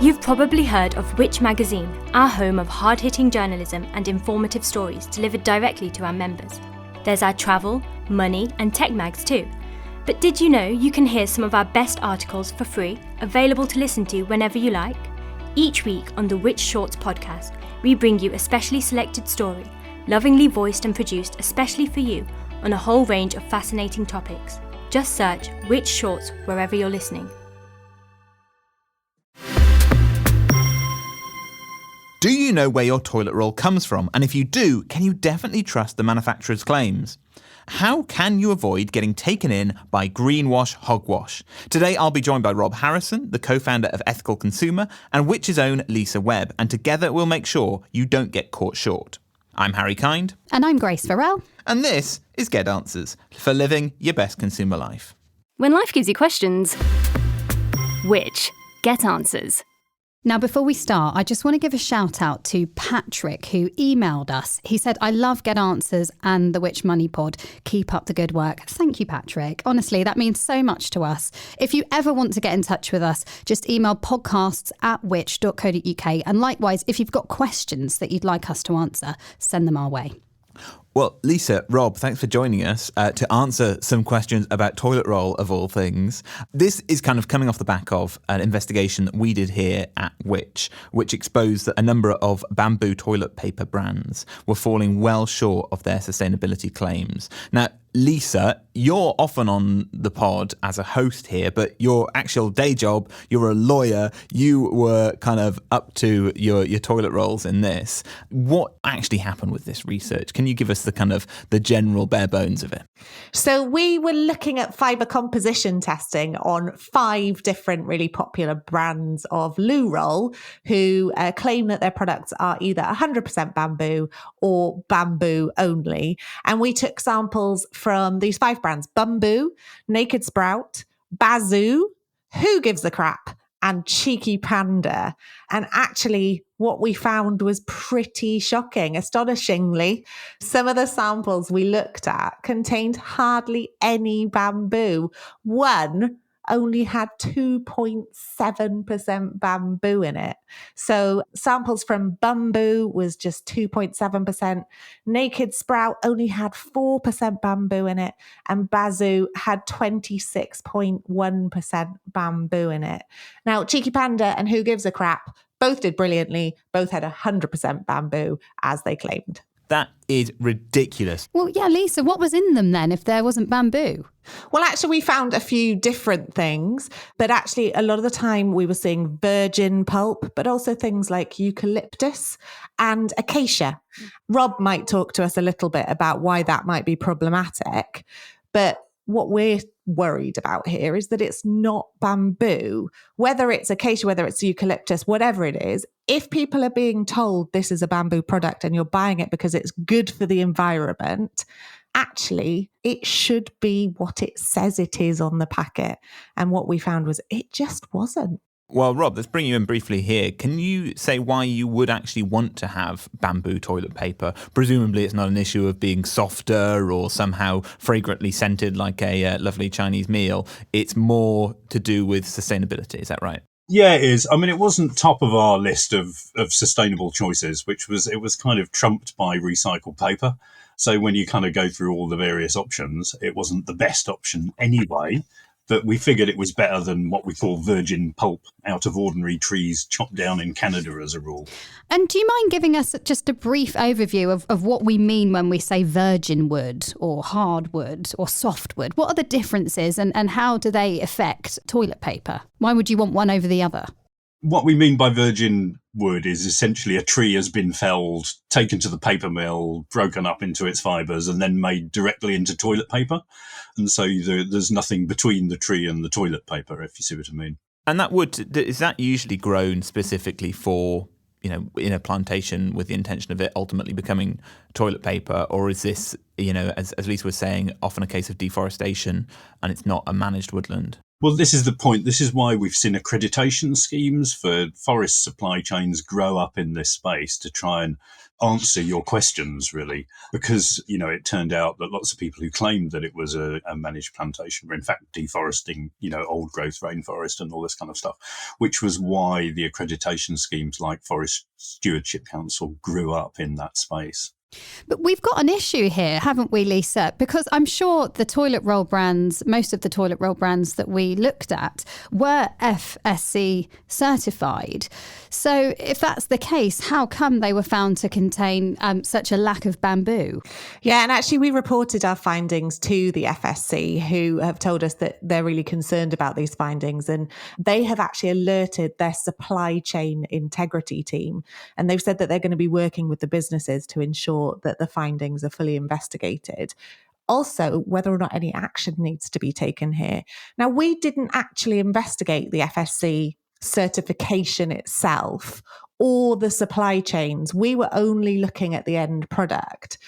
You've probably heard of Which Magazine, our home of hard-hitting journalism and informative stories delivered directly to our members. There's our travel, money and tech mags too. But did you know you can hear some of our best articles for free, available to listen to whenever you like? Each week on the Which Shorts podcast, we bring you a specially selected story, lovingly voiced and produced especially for you on a whole range of fascinating topics. Just search Which Shorts wherever you're listening. Do you know where your toilet roll comes from? And if you do, can you definitely trust the manufacturer's claims? How can you avoid getting taken in by greenwash hogwash? Today I'll be joined by Rob Harrison, the co-founder of Ethical Consumer, and Which's own Lisa Webb, and together we'll make sure you don't get caught short. I'm Harry Kind. And I'm Grace Farrell. And this is Get Answers, for living your best consumer life. When life gives you questions, Which Get Answers. Now, before we start, I just want to give a shout out to Patrick, who emailed us. He said, I love Get Answers and the Which Money Pod. Keep up the good work. Thank you, Patrick. Honestly, that means so much to us. If you ever want to get in touch with us, just email podcasts@which.co.uk. And likewise, if you've got questions that you'd like us to answer, send them our way. Well, Lisa, Rob, thanks for joining us to answer some questions about toilet roll, of all things. This is kind of coming off the back of an investigation that we did here at which exposed that a number of Bumboo toilet paper brands were falling well short of their sustainability claims. Now, Lisa, you're often on the pod as a host here, but your actual day job, you're a lawyer, you were kind of up to your toilet rolls in this. What actually happened with this research? Can you give us the general bare bones of it? So we were looking at fibre-composition testing on 5 different really popular brands of loo roll who claim that their products are either 100% bamboo or bamboo only. And we took samples from these 5 brands: Bumboo, Naked Sprout, Bazoo, Who Gives a Crap, and Cheeky Panda. And actually, what we found was pretty shocking. Astonishingly, some of the samples we looked at contained hardly any bamboo. One only had 2.7% bamboo in it. So samples from Bumboo was just 2.7%. Naked Sprout only had 4% bamboo in it. And Bazoo had 26.1% bamboo in it. Now, Cheeky Panda and Who Gives a Crap both did brilliantly. Both had 100% bamboo, as they claimed. That is ridiculous. Well, yeah, Lisa, what was in them then if there wasn't bamboo? Well, actually, we found a few different things, but actually a lot of the time we were seeing virgin pulp, but also things like eucalyptus and acacia. Rob might talk to us a little bit about why that might be problematic, but what we're worried about here is that it's not bamboo. Whether it's acacia, whether it's eucalyptus, whatever it is, if people are being told this is a bamboo product and you're buying it because it's good for the environment, actually, it should be what it says it is on the packet. And what we found was it just wasn't. Well, Rob, let's bring you in briefly here. Can you say why you would actually want to have bamboo toilet paper? Presumably it's not an issue of being softer or somehow fragrantly scented like a lovely Chinese meal. It's more to do with sustainability. Is that right? Yeah, it is. I mean, it wasn't top of our list of sustainable choices, it was kind of trumped by recycled paper. So when you kind of go through all the various options, it wasn't the best option anyway. But we figured it was better than what we call virgin pulp out of ordinary trees chopped down in Canada as a rule. And do you mind giving us just a brief overview of what we mean when we say virgin wood or hardwood or softwood? What are the differences and how do they affect toilet paper? Why would you want one over the other? What we mean by virgin wood is essentially a tree has been felled, taken to the paper mill, broken up into its fibres, and then made directly into toilet paper. And so there's nothing between the tree and the toilet paper, if you see what I mean. And that wood, is that usually grown specifically for, in a plantation with the intention of it ultimately becoming toilet paper? Or is this, as Lisa was saying, often a case of deforestation and it's not a managed woodland? Well, this is the point. This is why we've seen accreditation schemes for forest supply chains grow up in this space to try and answer your questions, really, because, it turned out that lots of people who claimed that it was a managed plantation were in fact deforesting, old growth rainforest and all this kind of stuff, which was why the accreditation schemes like Forest Stewardship Council grew up in that space. But we've got an issue here, haven't we, Lisa? Because I'm sure the toilet roll brands, most of the toilet roll brands that we looked at were FSC certified. So if that's the case, how come they were found to contain such a lack of bamboo? Yeah, and actually we reported our findings to the FSC, who have told us that they're really concerned about these findings, and they have actually alerted their supply chain integrity team, and they've said that they're going to be working with the businesses to ensure that the findings are fully investigated. Also, whether or not any action needs to be taken here. Now, we didn't actually investigate the FSC certification itself or the supply chains. We were only looking at the end product.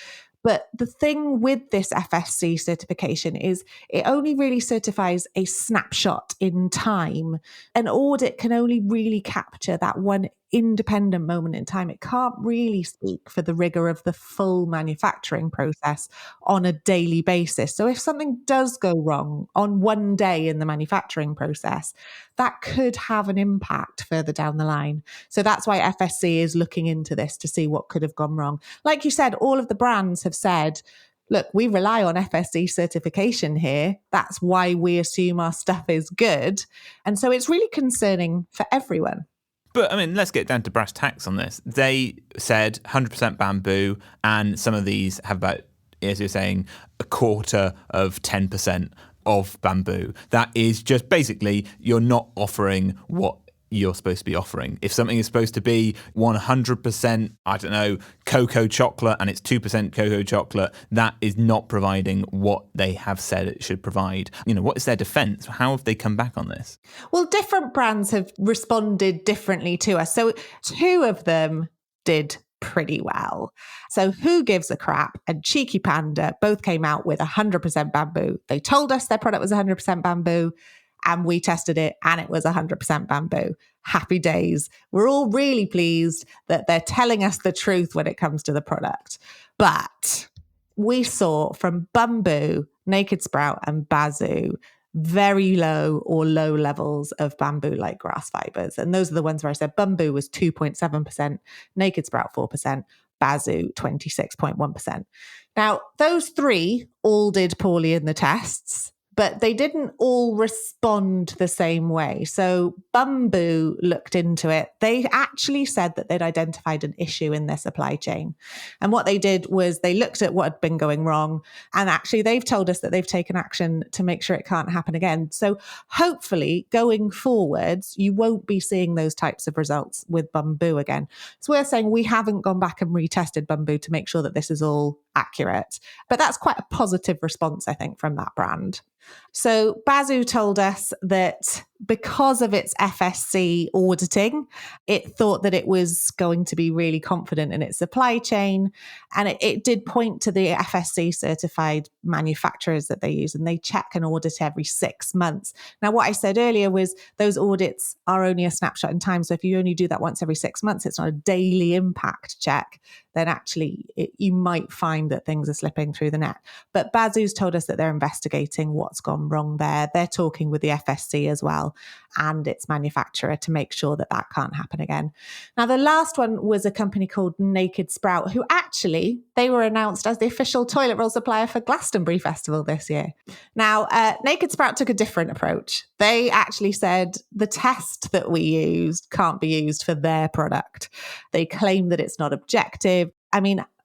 But the thing with this FSC certification is it only really certifies a snapshot in time. An audit can only really capture that one independent moment in time. It can't really speak for the rigor of the full manufacturing process on a daily basis. So if something does go wrong on one day in the manufacturing process, that could have an impact further down the line. So that's why FSC is looking into this to see what could have gone wrong. Like you said, all of the brands have said, look, we rely on FSC certification here. That's why we assume our stuff is good. And so it's really concerning for everyone. But, let's get down to brass tacks on this. They said 100% bamboo, and some of these have about, as you're saying, a quarter of 10% of bamboo. That is just basically you're not offering what you're supposed to be offering. If something is supposed to be 100%, cocoa chocolate, and it's 2% cocoa chocolate, that is not providing what they have said it should provide. What is their defense? How have they come back on this? Well, different brands have responded differently to us. So 2 of them did pretty well. So Who Gives a Crap and Cheeky Panda both came out with 100% bamboo. They told us their product was 100% bamboo, and we tested it and it was 100% bamboo. Happy days. We're all really pleased that they're telling us the truth when it comes to the product. But we saw from Bumboo, Naked Sprout and Bazoo very low or low levels of bamboo-like grass fibres. And those are the ones where I said Bumboo was 2.7%, Naked Sprout 4%, Bazoo 26.1%. Now, those 3 all did poorly in the tests, but they didn't all respond the same way. So Bumboo looked into it. They actually said that they'd identified an issue in their supply chain. And what they did was they looked at what had been going wrong. And actually, they've told us that they've taken action to make sure it can't happen again. So hopefully, going forwards, you won't be seeing those types of results with Bumboo again. So we're saying we haven't gone back and retested Bumboo to make sure that this is all accurate. But that's quite a positive response, I think, from that brand. So Bazoo told us that because of its FSC auditing, it thought that it was going to be really confident in its supply chain. And it did point to the FSC certified manufacturers that they use, and they check and audit every 6 months. Now, what I said earlier was those audits are only a snapshot in time. So if you only do that once every 6 months, it's not a daily impact check, then actually you might find that things are slipping through the net. But Bazoo's told us that they're investigating what's gone wrong there. They're talking with the FSC as well and its manufacturer to make sure that that can't happen again. Now, the last one was a company called Naked Sprout, who actually, they were announced as the official toilet roll supplier for Glastonbury Festival this year. Now, Naked Sprout took a different approach. They actually said the test that we used can't be used for their product. They claim that it's not objective.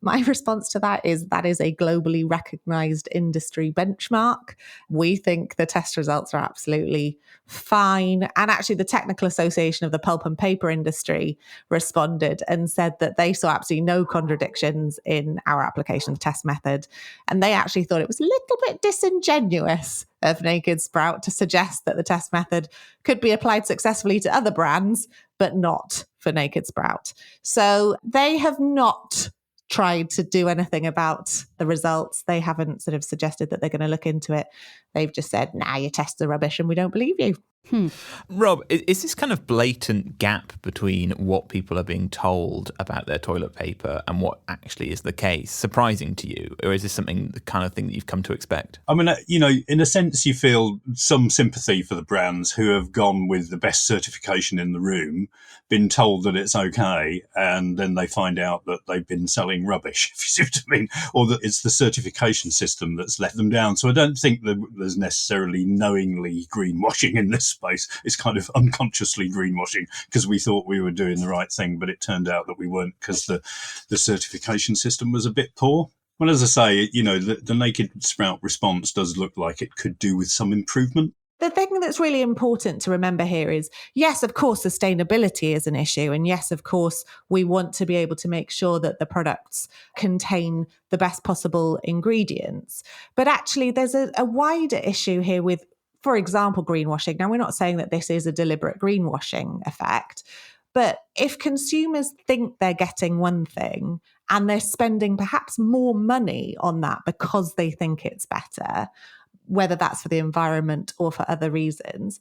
My response to that is a globally recognized industry benchmark. We think the test results are absolutely fine. And actually, the Technical Association of the Pulp and Paper Industry responded and said that they saw absolutely no contradictions in our application of test method. And they actually thought it was a little bit disingenuous of Naked Sprout to suggest that the test method could be applied successfully to other brands, but not for Naked Sprout. So they have not tried to do anything about the results. They haven't sort of suggested that they're going to look into it. They've just said, nah, your tests are rubbish and we don't believe you. Rob, is this kind of blatant gap between what people are being told about their toilet paper and what actually is the case surprising to you? Or is this something, the kind of thing that you've come to expect? I mean, in a sense, you feel some sympathy for the brands who have gone with the best certification in the room, been told that it's okay, and then they find out that they've been selling rubbish, if you see what I mean, or that it's the certification system that's let them down. So I don't think that there's necessarily knowingly greenwashing in this space. It's kind of unconsciously greenwashing because we thought we were doing the right thing, but it turned out that we weren't because the certification system was a bit poor. Well, as I say, the naked Sprout response does look like it could do with some improvement. The thing that's really important to remember here is, yes, of course, sustainability is an issue. And yes, of course, we want to be able to make sure that the products contain the best possible ingredients. But actually, there's a wider issue here with, for example, greenwashing. Now, we're not saying that this is a deliberate greenwashing effect, but if consumers think they're getting one thing and they're spending perhaps more money on that because they think it's better, whether that's for the environment or for other reasons,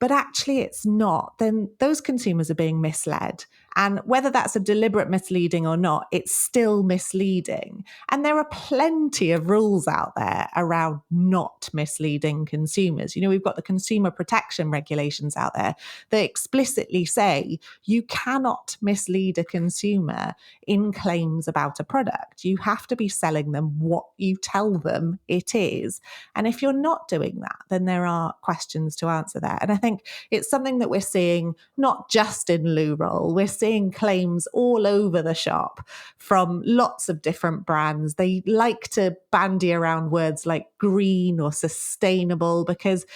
but actually it's not, then those consumers are being misled. And whether that's a deliberate misleading or not, it's still misleading. And there are plenty of rules out there around not misleading consumers. We've got the consumer protection regulations out there that explicitly say you cannot mislead a consumer in claims about a product. You have to be selling them what you tell them it is. And if you're not doing that, then there are questions to answer there. And I think it's something that we're seeing not just in loo roll. We're seeing claims all over the shop from lots of different brands. They like to bandy around words like green or sustainable because,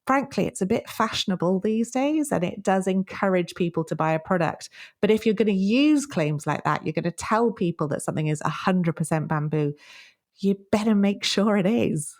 frankly, it's a bit fashionable these days and it does encourage people to buy a product. But if you're going to use claims like that, you're going to tell people that something is 100% bamboo, you better make sure it is.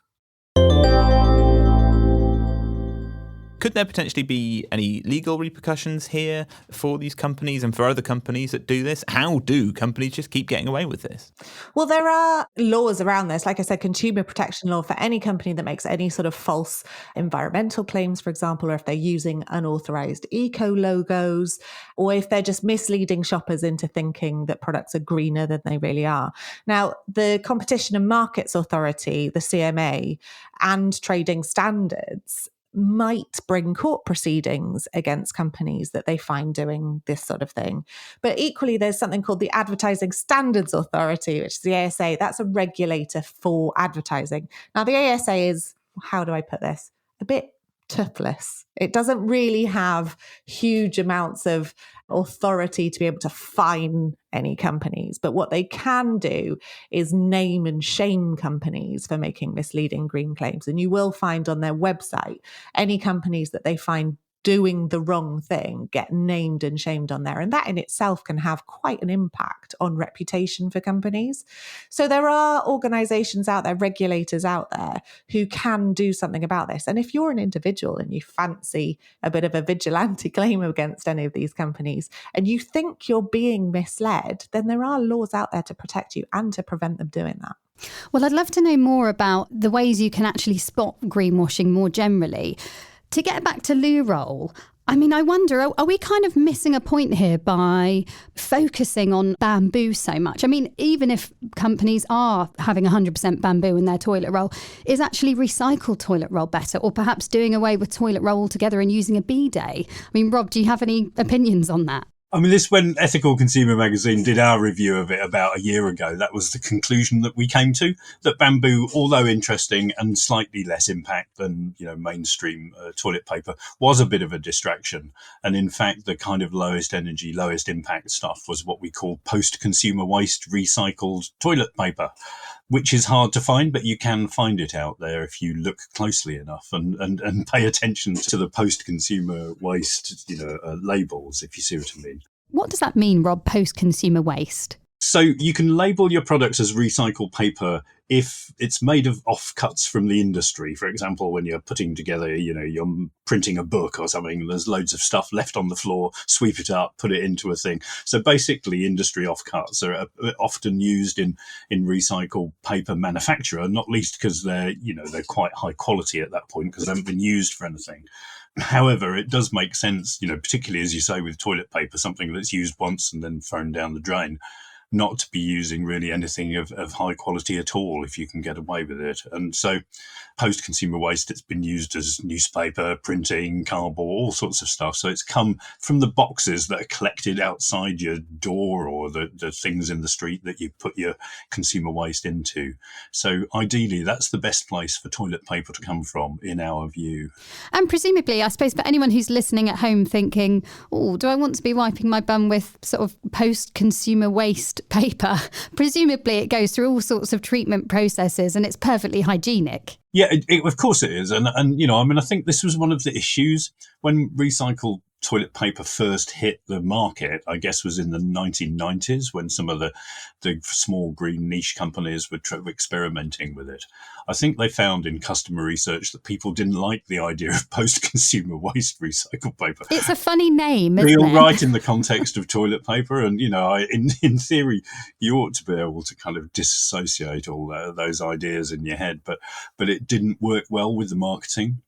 Could there potentially be any legal repercussions here for these companies and for other companies that do this? How do companies just keep getting away with this? Well, there are laws around this. Like I said, consumer protection law for any company that makes any sort of false environmental claims, for example, or if they're using unauthorized eco logos, or if they're just misleading shoppers into thinking that products are greener than they really are. Now, the Competition and Markets Authority, the CMA, and trading standards might bring court proceedings against companies that they find doing this sort of thing. But equally, there's something called the Advertising Standards Authority, which is the ASA. That's a regulator for advertising. Now, the ASA is, how do I put this? A bit toothless. It doesn't really have huge amounts of authority to be able to fine any companies. But what they can do is name and shame companies for making misleading green claims. And you will find on their website any companies that they find doing the wrong thing get named and shamed on there. And that in itself can have quite an impact on reputation for companies. So there are organizations out there, regulators out there who can do something about this. And if you're an individual and you fancy a bit of a vigilante claim against any of these companies and you think you're being misled, then there are laws out there to protect you and to prevent them doing that. Well, I'd love to know more about the ways you can actually spot greenwashing more generally. To get back to loo roll, I mean, I wonder, are we kind of missing a point here by focusing on bamboo so much? I mean, even if companies are having 100% bamboo in their toilet roll, is actually recycled toilet roll better? Or perhaps doing away with toilet roll altogether and using a bidet? I mean, Rob, do you have any opinions on that? I mean, when Ethical Consumer Magazine did our review of it about a year ago, that was the conclusion that we came to, that bamboo, although interesting and slightly less impact than, mainstream toilet paper, was a bit of a distraction. And in fact, the kind of lowest energy, lowest impact stuff was what we call post-consumer waste recycled toilet paper, which is hard to find, but you can find it out there if you look closely enough and pay attention to the post-consumer waste, labels, if you see what I mean. What does that mean, Rob, post-consumer waste? So you can label your products as recycled paper if it's made of offcuts from the industry. For example, when you're putting together, you're printing a book or something, there's loads of stuff left on the floor, sweep it up, put it into a thing. So basically industry offcuts are often used in recycled paper manufacture, not least because they're quite high quality at that point because they haven't been used for anything. However, it does make sense, particularly as you say with toilet paper, something that's used once and then thrown down the drain, not to be using really anything of high quality at all if you can get away with it. And so post-consumer waste, it's been used as newspaper, printing, cardboard, all sorts of stuff. So it's come from the boxes that are collected outside your door or the things in the street that you put your consumer waste into. So ideally, that's the best place for toilet paper to come from, in our view. And presumably, I suppose for anyone who's listening at home thinking, oh, do I want to be wiping my bum with sort of post-consumer waste paper? Presumably it goes through all sorts of treatment processes and it's perfectly hygienic. Yeah, of course it is. And I think this was one of the issues when recycled toilet paper first hit the market, I guess was in the 1990s when some of the small green niche companies were experimenting with it. I think they found in customer research that people didn't like the idea of post-consumer waste recycled paper. It's a funny name, isn't it? Real right in the context of toilet paper. And, in theory, you ought to be able to kind of disassociate all those ideas in your head. But it didn't work well with the marketing.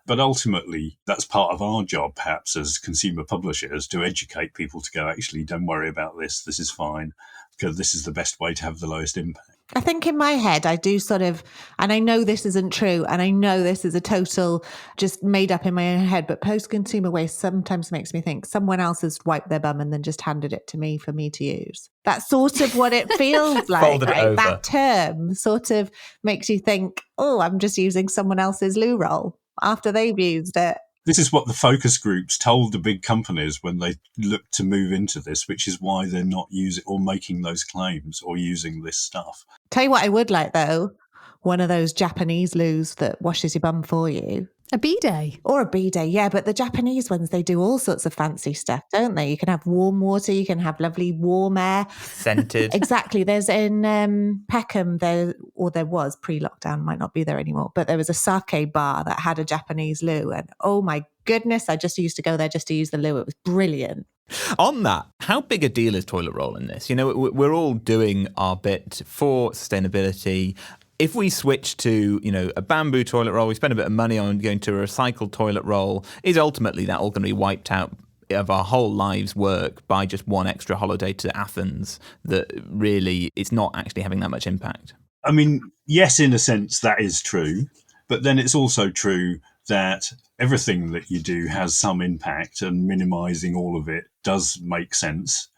But ultimately, that's part of our job, perhaps, as consumer publishers, to educate people to go, actually, don't worry about this. This is fine, because this is the best way to have the lowest impact. I think in my head, I do sort of, and I know this isn't true, and I know this is a total just made up in my own head, but post-consumer waste sometimes makes me think someone else has wiped their bum and then just handed it to me for me to use. That's sort of what it feels like, right? That term sort of makes you think, oh, I'm just using someone else's loo roll after they've used it. This is what the focus groups told the big companies when they looked to move into this, which is why they're not using or making those claims or using this stuff. Tell you what I would like, though, one of those Japanese loos that washes your bum for you. A bidet. Or a bidet, yeah. But the Japanese ones, they do all sorts of fancy stuff, don't they? You can have warm water, you can have lovely warm air. Scented. Exactly. There's in Peckham, there was pre-lockdown, might not be there anymore, but there was a sake bar that had a Japanese loo. And oh my goodness, I just used to go there just to use the loo. It was brilliant. On that, how big a deal is toilet roll in this? We're all doing our bit for sustainability. If we switch to, a bamboo toilet roll, we spend a bit of money on going to a recycled toilet roll, is ultimately that all going to be wiped out of our whole lives' work by just one extra holiday to Athens that really it's not actually having that much impact? I mean, yes, in a sense, that is true. But then it's also true that everything that you do has some impact and minimising all of it does make sense.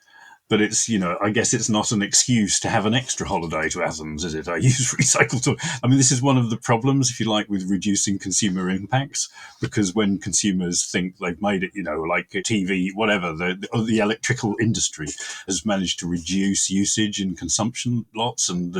But it's, I guess it's not an excuse to have an extra holiday to Athens, is it? I use recycled toilet. I mean, this is one of the problems, if you like, with reducing consumer impacts, because when consumers think they've made it, like TV, whatever, the electrical industry has managed to reduce usage and consumption lots. And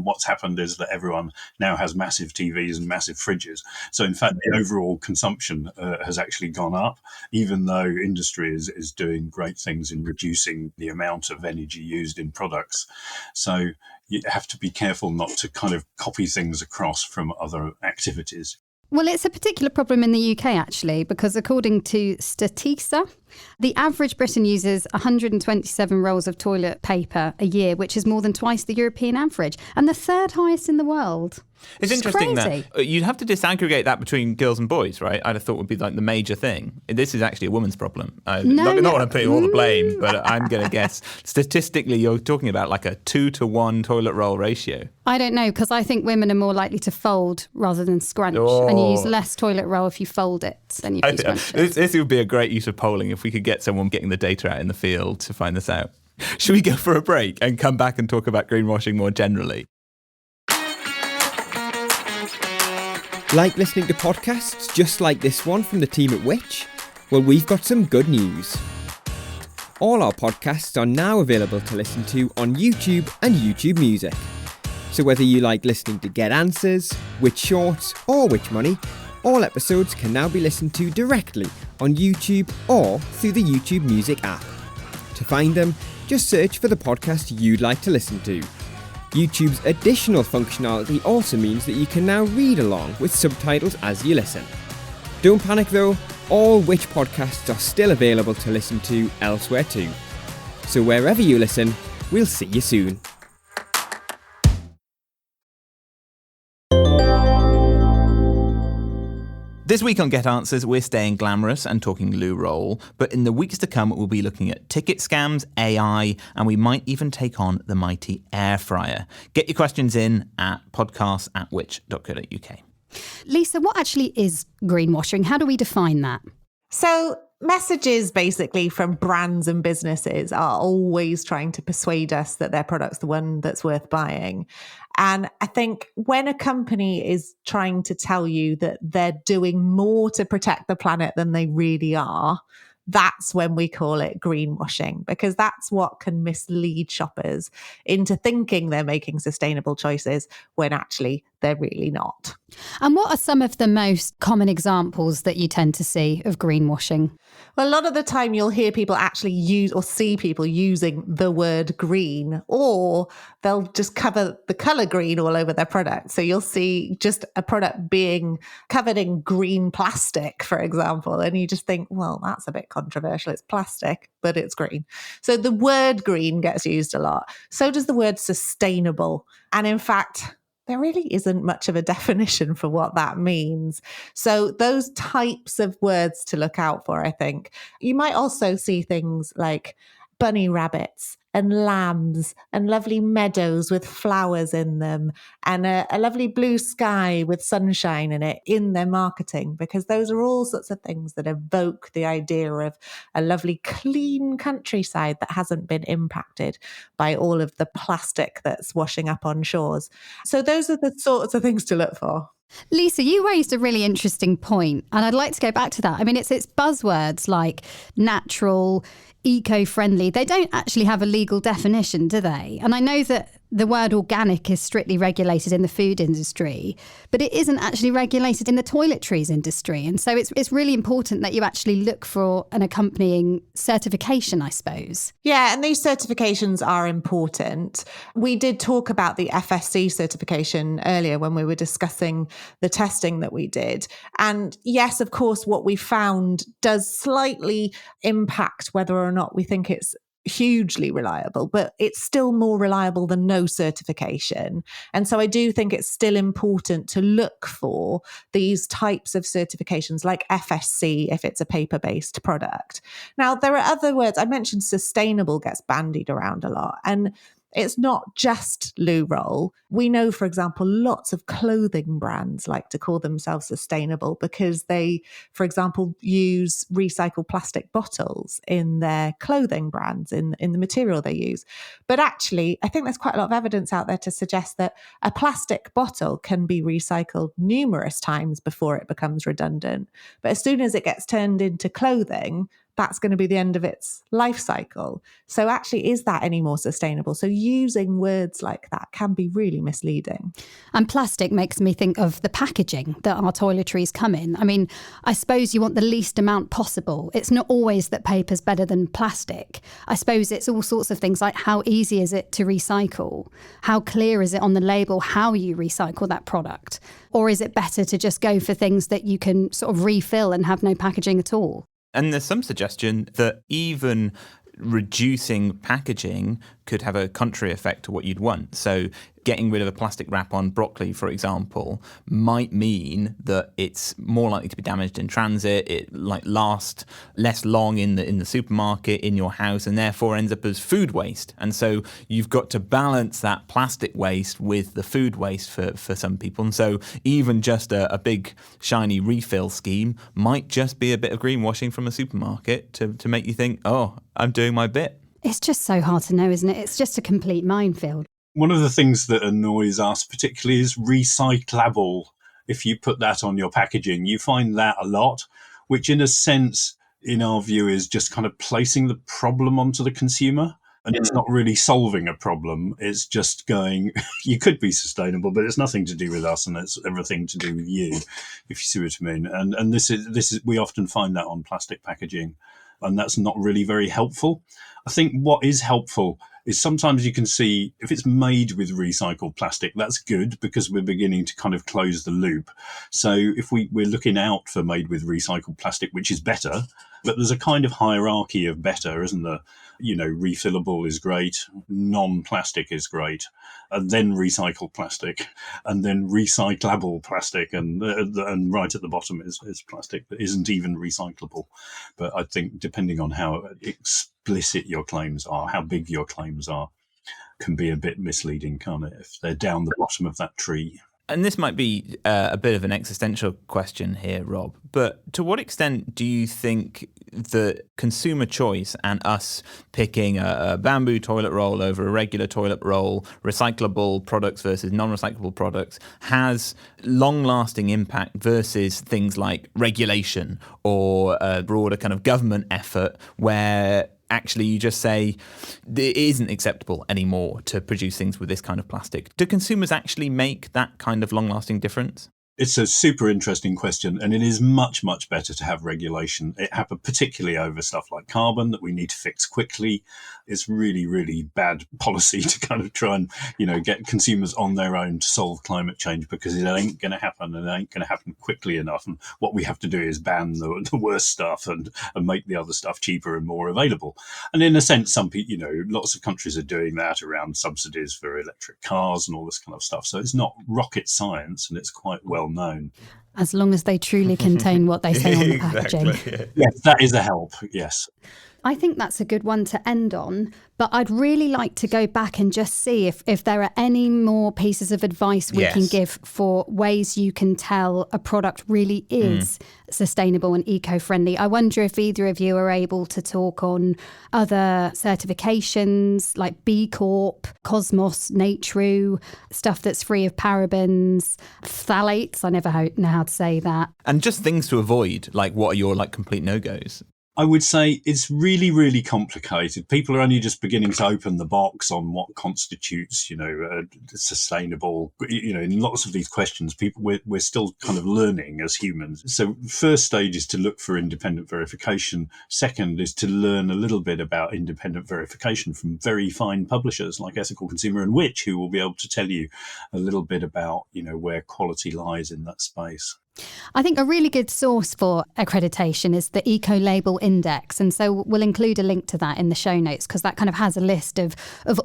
what's happened is that everyone now has massive TVs and massive fridges. So in fact, the overall consumption has actually gone up, even though industry is doing great things in reducing the amount of energy used in products. So you have to be careful not to kind of copy things across from other activities. Well, it's a particular problem in the UK, actually, because according to Statista, the average Briton uses 127 rolls of toilet paper a year, which is more than twice the European average, and the third highest in the world. It's interesting that you'd have to disaggregate that between girls and boys, right? I'd have thought would be like the major thing. This is actually a woman's problem. Not want to put all the blame, but I'm going to guess statistically you're talking about like a 2-to-1 toilet roll ratio. I don't know, because I think women are more likely to fold rather than scrunch, and you use less toilet roll if you fold it than if you scrunch it. This would be a great use of polling if we could get someone getting the data out in the field to find this out. Should we go for a break and come back and talk about greenwashing more generally? Like listening to podcasts just like this one from the team at Which? Well, we've got some good news. All our podcasts are now available to listen to on YouTube and YouTube Music. So whether you like listening to Get Answers, Which Shorts or Which Money, all episodes can now be listened to directly on YouTube or through the YouTube Music app. To find them, just search for the podcast you'd like to listen to. YouTube's additional functionality also means that you can now read along with subtitles as you listen. Don't panic though, all Which podcasts are still available to listen to elsewhere too. So wherever you listen, we'll see you soon. This week on Get Answers, we're staying glamorous and talking loo roll, but in the weeks to come, we'll be looking at ticket scams, AI, and we might even take on the mighty air fryer. Get your questions in at podcasts@which.co.uk. Lisa, what actually is greenwashing? How do we define that? So messages basically from brands and businesses are always trying to persuade us that their product's the one that's worth buying. And I think when a company is trying to tell you that they're doing more to protect the planet than they really are, that's when we call it greenwashing, because that's what can mislead shoppers into thinking they're making sustainable choices when actually they're really not. And what are some of the most common examples that you tend to see of greenwashing? Well, a lot of the time you'll hear people actually use or see people using the word green, or they'll just cover the colour green all over their product. So you'll see just a product being covered in green plastic, for example, and you just think, well, that's a bit controversial. It's plastic, but it's green. So the word green gets used a lot. So does the word sustainable. And in fact, there really isn't much of a definition for what that means. So those types of words to look out for, I think. You might also see things like bunny rabbits and lambs and lovely meadows with flowers in them and a lovely blue sky with sunshine in it in their marketing, because those are all sorts of things that evoke the idea of a lovely clean countryside that hasn't been impacted by all of the plastic that's washing up on shores. So those are the sorts of things to look for. Lisa, you raised a really interesting point, and I'd like to go back to that. I mean, it's buzzwords like natural, eco-friendly. They don't actually have a legal definition, do they? And I know that the word organic is strictly regulated in the food industry, but it isn't actually regulated in the toiletries industry. And so it's really important that you actually look for an accompanying certification, I suppose. Yeah, and these certifications are important. We did talk about the FSC certification earlier when we were discussing the testing that we did. And yes, of course, what we found does slightly impact whether or not we think it's hugely reliable, but it's still more reliable than no certification. And so I do think it's still important to look for these types of certifications like FSC if it's a paper-based product. Now, there are other words. I mentioned sustainable gets bandied around a lot, and it's not just loo roll. We know, for example, lots of clothing brands like to call themselves sustainable because they, for example, use recycled plastic bottles in their clothing brands, in the material they use. But actually, I think there's quite a lot of evidence out there to suggest that a plastic bottle can be recycled numerous times before it becomes redundant. But as soon as it gets turned into clothing, that's going to be the end of its life cycle. So actually, is that any more sustainable? So using words like that can be really misleading. And plastic makes me think of the packaging that our toiletries come in. I mean, I suppose you want the least amount possible. It's not always that paper's better than plastic. I suppose it's all sorts of things like how easy is it to recycle? How clear is it on the label how you recycle that product? Or is it better to just go for things that you can sort of refill and have no packaging at all? And there's some suggestion that even reducing packaging could have a contrary effect to what you'd want. So getting rid of a plastic wrap on broccoli, for example, might mean that it's more likely to be damaged in transit. It lasts less long in the supermarket, in your house, and therefore ends up as food waste. And so you've got to balance that plastic waste with the food waste for some people. And so even just a big shiny refill scheme might just be a bit of greenwashing from a supermarket to make you think, oh, I'm doing my bit. It's just so hard to know, isn't it? It's just a complete minefield. One of the things that annoys us particularly is recyclable. If you put that on your packaging, you find that a lot, which in a sense, in our view, is just kind of placing the problem onto the consumer. And it's not really solving a problem. It's just going, you could be sustainable, but it's nothing to do with us and it's everything to do with you, if you see what I mean. And this is we often find that on plastic packaging and that's not really very helpful. I think what is helpful is sometimes you can see if it's made with recycled plastic, that's good because we're beginning to kind of close the loop. So if we're looking out for made with recycled plastic, which is better, but there's a kind of hierarchy of better, isn't there? Refillable is great, non-plastic is great, and then recycled plastic, and then recyclable plastic, and right at the bottom is plastic that isn't even recyclable. But I think depending on how explicit your claims are, how big your claims are, can be a bit misleading, can't it? If they're down the bottom of that tree. And this might be a bit of an existential question here, Rob, but to what extent do you think that consumer choice and us picking a bamboo toilet roll over a regular toilet roll, recyclable products versus non-recyclable products, has long-lasting impact versus things like regulation or a broader kind of government effort where actually you just say it isn't acceptable anymore to produce things with this kind of plastic? Do consumers actually make that kind of long-lasting difference? It's a super interesting question, and it is much, much better to have regulation. It happened particularly over stuff like carbon that we need to fix quickly. It's really, really bad policy to kind of try and, get consumers on their own to solve climate change, because it ain't going to happen, and it ain't going to happen quickly enough. And what we have to do is ban the worst stuff and make the other stuff cheaper and more available. And in a sense, some people, lots of countries are doing that around subsidies for electric cars and all this kind of stuff. So it's not rocket science, and it's quite well known. As long as they truly contain what they say on the packaging. Exactly. Yes, that is a help, yes. I think that's a good one to end on, but I'd really like to go back and just see if there are any more pieces of advice we can give for ways you can tell a product really is sustainable and eco-friendly. I wonder if either of you are able to talk on other certifications like B Corp, Cosmos, Natrue, stuff that's free of parabens, phthalates, I never know how to say that. And just things to avoid, like what are your complete no-goes? I would say it's really, really complicated. People are only just beginning to open the box on what constitutes, sustainable. In lots of these questions, we're still kind of learning as humans. So first stage is to look for independent verification. Second is to learn a little bit about independent verification from very fine publishers like Ethical Consumer and Which, who will be able to tell you a little bit about, where quality lies in that space. I think a really good source for accreditation is the Eco-Label Index. And so we'll include a link to that in the show notes, because that kind of has a list of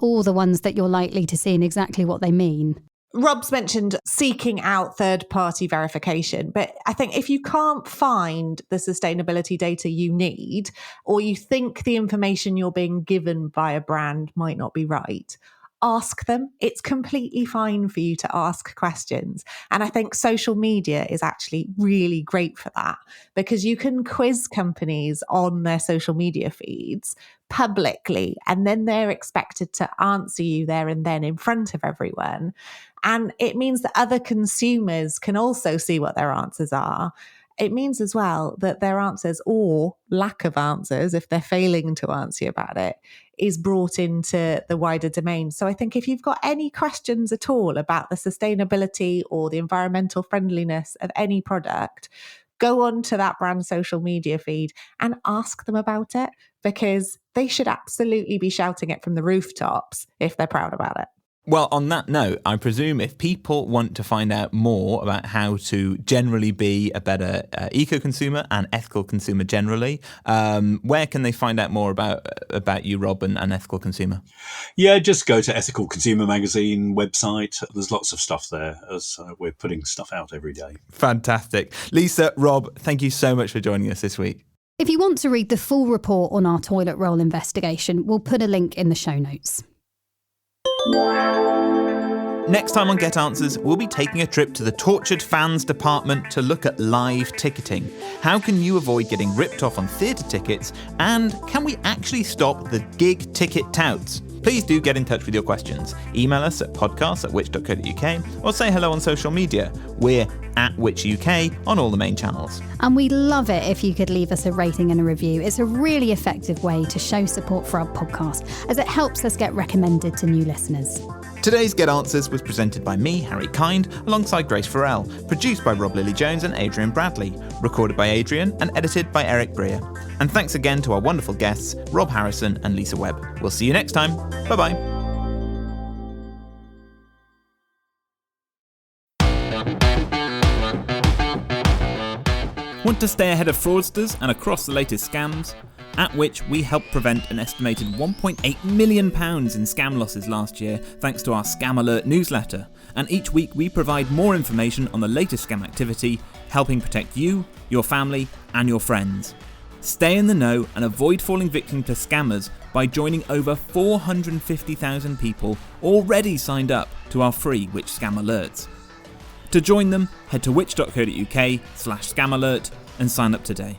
all the ones that you're likely to see and exactly what they mean. Rob's mentioned seeking out third-party verification, but I think if you can't find the sustainability data you need, or you think the information you're being given by a brand might not be right, ask them. It's completely fine for you to ask questions. And I think social media is actually really great for that, because you can quiz companies on their social media feeds publicly, and then they're expected to answer you there and then in front of everyone. And it means that other consumers can also see what their answers are. It means as well that their answers, or lack of answers, if they're failing to answer you about it, is brought into the wider domain. So I think if you've got any questions at all about the sustainability or the environmental friendliness of any product, go on to that brand's social media feed and ask them about it, because they should absolutely be shouting it from the rooftops if they're proud about it. Well, on that note, I presume if people want to find out more about how to generally be a better eco-consumer and ethical consumer generally, where can they find out more about you, Rob, and Ethical Consumer? Yeah, just go to Ethical Consumer magazine website. There's lots of stuff there, as we're putting stuff out every day. Fantastic. Lisa, Rob, thank you so much for joining us this week. If you want to read the full report on our toilet roll investigation, we'll put a link in the show notes. Next time on Get Answers, we'll be taking a trip to the Tortured Fans department to look at live ticketing. How can you avoid getting ripped off on theatre tickets? And can we actually stop the gig ticket touts? Please do get in touch with your questions. Email us at podcasts@which.co.uk or say hello on social media. We're @WhitchUK on all the main channels. And we'd love it if you could leave us a rating and a review. It's a really effective way to show support for our podcast, as it helps us get recommended to new listeners. Today's Get Answers was presented by me, Harry Kind, alongside Grace Farrell, produced by Rob Lilly-Jones and Adrian Bradley, recorded by Adrian and edited by Eric Breer. And thanks again to our wonderful guests, Rob Harrison and Lisa Webb. We'll see you next time. Bye-bye. Want to stay ahead of fraudsters and across the latest scams? At Which, we helped prevent an estimated £1.8 million in scam losses last year thanks to our Scam Alert newsletter. And each week we provide more information on the latest scam activity, helping protect you, your family and your friends. Stay in the know and avoid falling victim to scammers by joining over 450,000 people already signed up to our free Which Scam Alerts. To join them, head to which.co.uk/scamalert and sign up today.